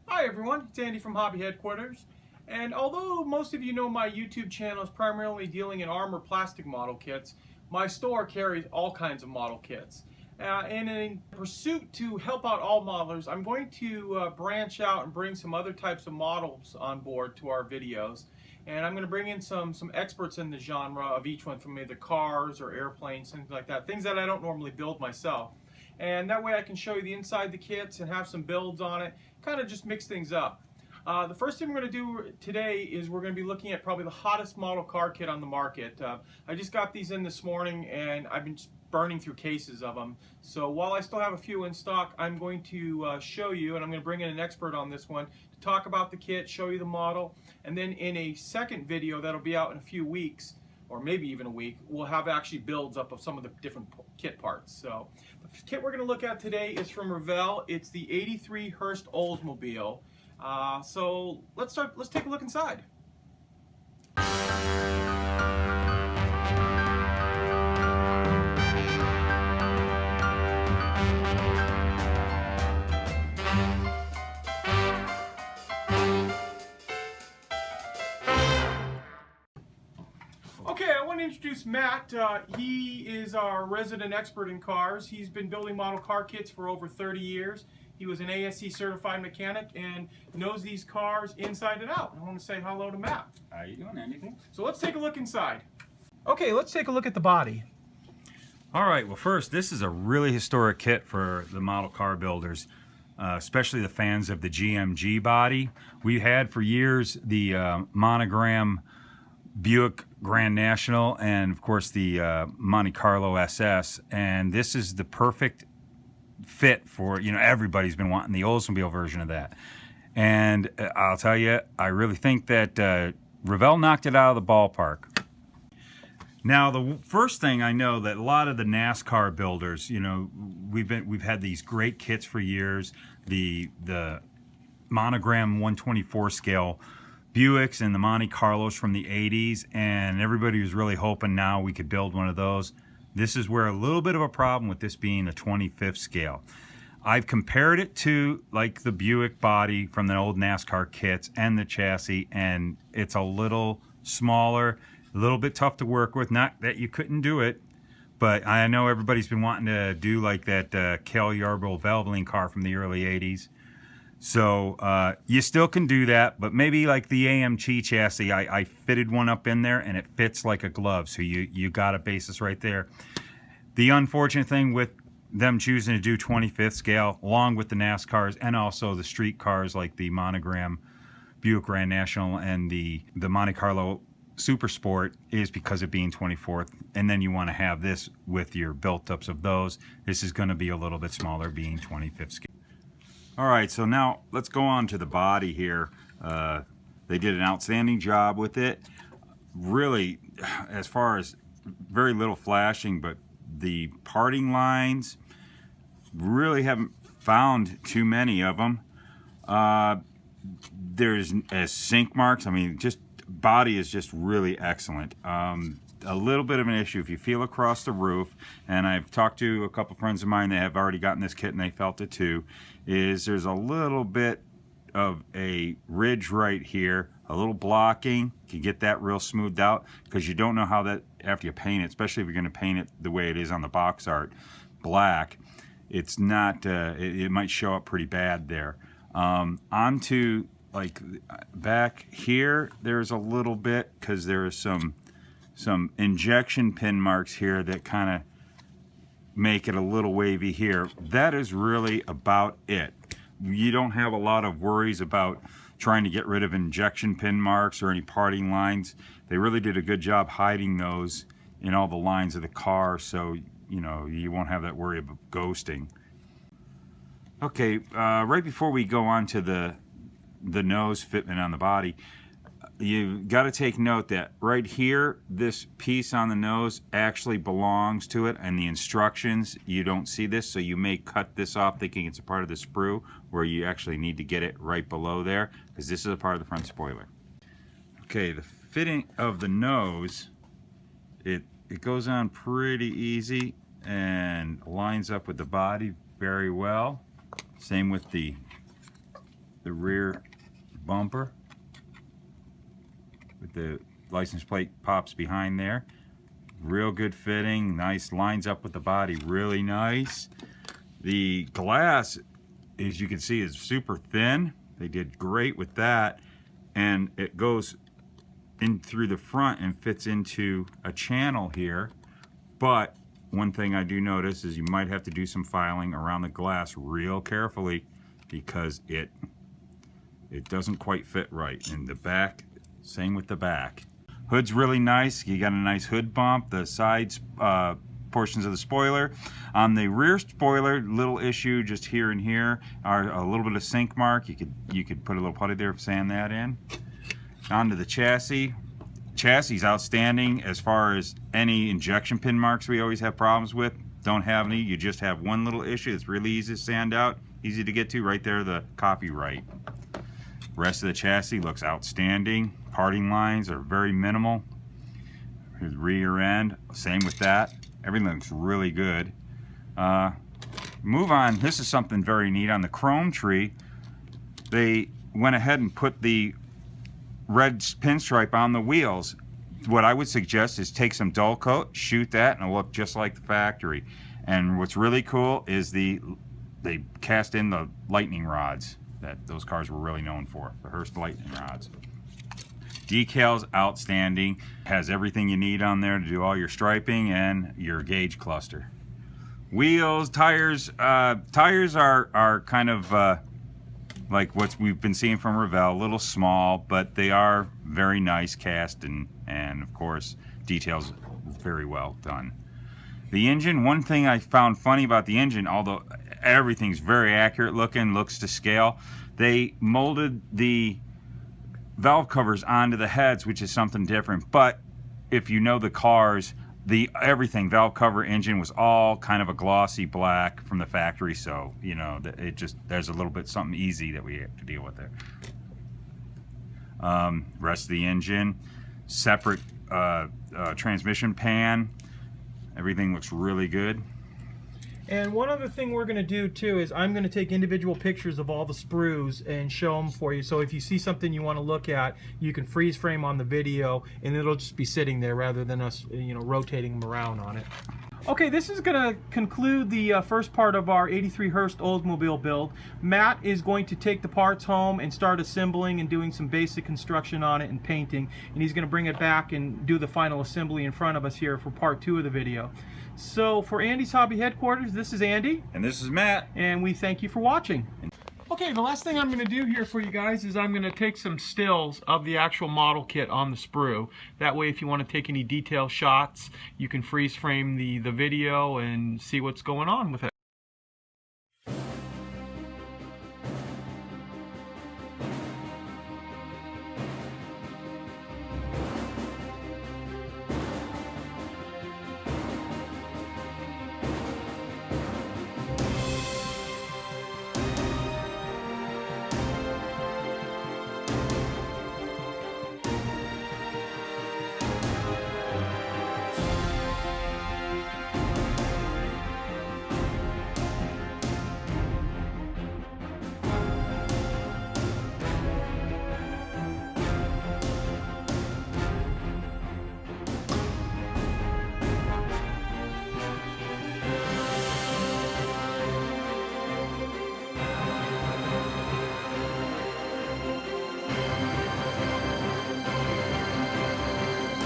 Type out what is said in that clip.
Hi everyone, it's Andy from Hobby Headquarters. And although most of you know my YouTube channel is primarily dealing in armor plastic model kits, my store carries all kinds of model kits. And in pursuit to help out all modelers, I'm going to branch out and bring some other types of models on board to our videos. And I'm going to bring in some experts in the genre of each one, from either cars or airplanes, things like that, things that I don't normally build myself. And that way I can show you the inside the kits and have some builds on it, kind of just mix things up. The first thing we're going to do today is we're going to be looking at probably the hottest model car kit on the market. I just got these in this morning and I've been just burning through cases of them. So while I still have a few in stock, I'm going to show you, and I'm going to bring in an expert on this one to talk about the kit, show you the model, and then in a second video that'll be out in a few weeks, or maybe even a week, we'll have actually builds up of some of the different kit parts. So the kit we're going to look at today is from Revell. It's the '83 Hurst Oldsmobile. So let's take a look inside. Okay, I want to introduce Matt. He is our resident expert in cars. He's been building model car kits for over 30 years. He was an ASC certified mechanic and knows these cars inside and out. I want to say hello to Matt. How you doing, Andy? So let's take a look inside. Okay, let's take a look at the body. All right, well first, this is a really historic kit for the model car builders, especially the fans of the GMG body. We had for years the monogram Buick Grand National and of course the Monte Carlo SS, and this is the perfect fit for, you know, everybody's been wanting the Oldsmobile version of that. And I'll tell you, I really think that Revell knocked it out of the ballpark. Now, the first thing I know that a lot of the NASCAR builders, you know, we've had these great kits for years, the monogram 124 scale Buicks and the Monte Carlos from the 80s, and everybody was really hoping now we could build one of those. This is where a little bit of a problem with this being a 25th scale. I've compared it to like the Buick body from the old NASCAR kits and the chassis, and it's a little smaller, a little bit tough to work with. Not that you couldn't do it, but I know everybody's been wanting to do like that Cale Yarborough Valvoline car from the early 80s. So you still can do that, but maybe like the AMG chassis, I fitted one up in there and it fits like a glove, so you got a basis right there. The unfortunate thing with them choosing to do 25th scale, along with the NASCARs and also the street cars like the monogram Buick Grand National and the Monte Carlo Super Sport, is because of being 24th, and then you want to have this with your built-ups of those. This is going to be a little bit smaller, being 25th scale. All right, so now let's go on to the body here. They did an outstanding job with it. Really, as far as very little flashing, but the parting lines, really haven't found too many of them. There's sink marks. I mean, just body is just really excellent. A little bit of an issue if you feel across the roof, and I've talked to a couple friends of mine that have already gotten this kit and they felt it too, is there's a little bit of a ridge right here, a little blocking. You can get that real smoothed out because you don't know how that, after you paint it, especially if you're going to paint it the way it is on the box art, black, it's not, it might show up pretty bad there. Onto like back here, there's a little bit because there is some injection pin marks here that kind of make it a little wavy here. That is really about it. You don't have a lot of worries about trying to get rid of injection pin marks or any parting lines. They really did a good job hiding those in all the lines of the car, so you know you won't have that worry about ghosting. Okay, right before we go on to the nose fitment on the body, you got to take note that right here, this piece on the nose actually belongs to it, and the instructions, you don't see this, so you may cut this off thinking it's a part of the sprue, where you actually need to get it right below there, because this is a part of the front spoiler. Okay, the fitting of the nose, it goes on pretty easy and lines up with the body very well. Same with the the rear bumper with the license plate pops behind there. Real good fitting, nice, lines up with the body, really nice. The glass, as you can see, is super thin. They did great with that, and it goes in through the front and fits into a channel here. But one thing I do notice is you might have to do some filing around the glass real carefully, because it doesn't quite fit right. And the back, same with the back. Hood's really nice. You got a nice hood bump. The sides portions of the spoiler. On the rear spoiler, little issue just here and here are a little bit of sink mark. You could put a little putty there, sand that in. Onto the chassis. Chassis is outstanding as far as any injection pin marks we always have problems with. Don't have any. You just have one little issue. It's really easy to sand out, easy to get to. Right there, the copyright. Rest of the chassis looks outstanding. Parting lines are very minimal. His rear end, same with that. Everything looks really good. Move on. This is something very neat. On the chrome tree, they went ahead and put the red pinstripe on the wheels. What I would suggest is take some dull coat, shoot that, and it'll look just like the factory. And what's really cool is they cast in the lightning rods that those cars were really known for, the Hurst lightning rods. Decals outstanding, has everything you need on there to do all your striping and your gauge cluster. Wheels, tires, tires are kind of like what we've been seeing from Revell, a little small, but they are very nice cast, and of course details very well done. The engine, one thing I found funny about the engine, although everything's very accurate looking, looks to scale, they molded the valve covers onto the heads, which is something different. But if you know the cars, everything, valve cover, engine, was all kind of a glossy black from the factory, so you know it just, there's a little bit something easy that we have to deal with there. Rest of the engine, separate transmission pan. Everything looks really good. And one other thing we're going to do too is I'm going to take individual pictures of all the sprues and show them for you. So if you see something you want to look at, you can freeze frame on the video, and it'll just be sitting there rather than us, you know, rotating them around on it. Okay, this is going to conclude the first part of our 83 Hurst Oldsmobile build. Matt is going to take the parts home and start assembling and doing some basic construction on it and painting, and he's going to bring it back and do the final assembly in front of us here for part 2 of the video. So for Andy's Hobby Headquarters, this is Andy. And this is Matt. And we thank you for watching. Okay, the last thing I'm going to do here for you guys is I'm going to take some stills of the actual model kit on the sprue. That way, if you want to take any detail shots, you can freeze frame the video and see what's going on with it.